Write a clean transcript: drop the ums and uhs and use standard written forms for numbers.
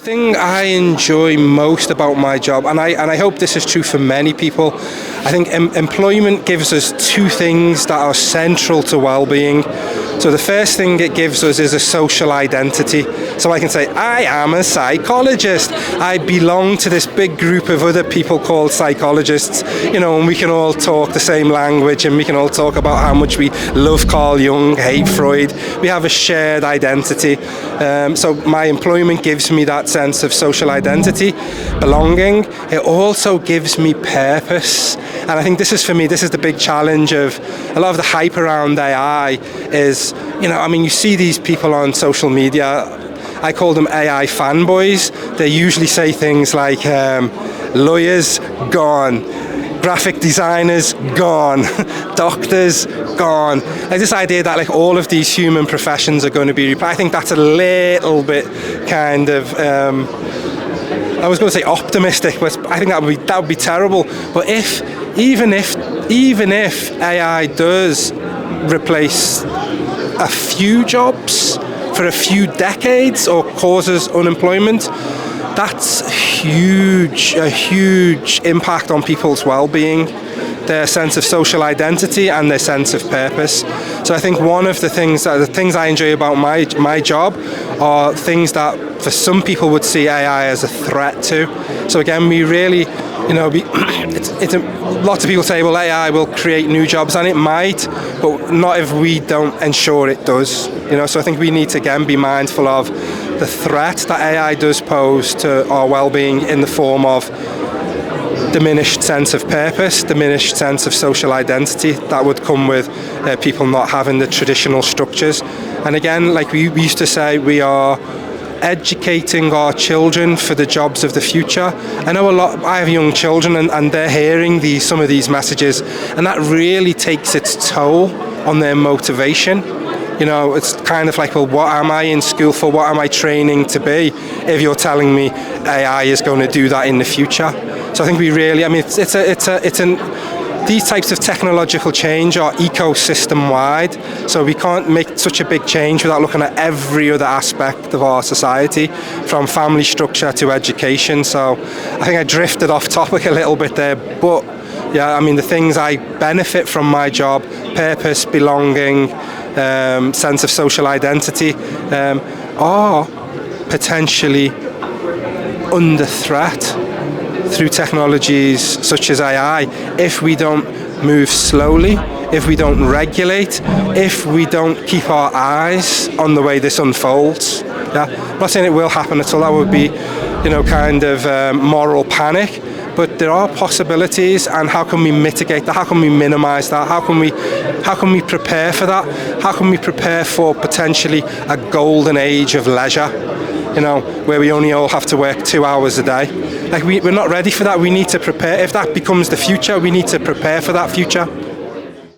thing I enjoy most about my job, and I hope this is true for many people, I think employment gives us two things that are central to well-being. So the first thing it gives us is a social identity. So I can say, I am a psychologist. I belong to this big group of other people called psychologists, and we can all talk the same language, and we can all talk about how much we love Carl Jung, hate Freud. We have a shared identity. So my employment gives me that sense of social identity, belonging. It also gives me purpose. And I think this is the big challenge of a lot of the hype around AI is, you see these people on social media. I call them AI fanboys. They usually say things like, lawyers, gone. Graphic designers, gone. Doctors, gone. Like this idea that like all of these human professions are going to be replaced. I think that's a little bit kind of, I was going to say optimistic, but I think that would be terrible. But even if AI does replace a few jobs for a few decades or causes unemployment, that's a huge impact on people's well-being, their sense of social identity and their sense of purpose. So I think one of the things I enjoy about my job are things that for some people would see AI as a threat to. So again, we really, lots of people say, well, AI will create new jobs, and it might, but not if we don't ensure it does. So I think we need to again be mindful of the threat that AI does pose to our well-being in the form of diminished sense of purpose, diminished sense of social identity that would come with people not having the traditional structures. And again, like we used to say, we are educating our children for the jobs of the future. I have young children and they're hearing some of these messages, and that really takes its toll on their motivation. It's kind of like, well, what am I in school for? What am I training to be if you're telling me AI is going to do that in the future? So I think we really, these types of technological change are ecosystem wide. So we can't make such a big change without looking at every other aspect of our society, from family structure to education. So I think I drifted off topic a little bit there, but yeah, the things I benefit from my job, purpose, belonging, sense of social identity, are potentially under threat through technologies such as AI if we don't move slowly, if we don't regulate, if we don't keep our eyes on the way this unfolds. Yeah, I'm not saying it will happen at all. That would be, moral panic. But there are possibilities, and how can we mitigate that? How can we minimize that? How can we prepare for that? How can we prepare for potentially a golden age of leisure, where we only all have to work 2 hours a day? Like we're not ready for that. We need to prepare. If that becomes the future, we need to prepare for that future.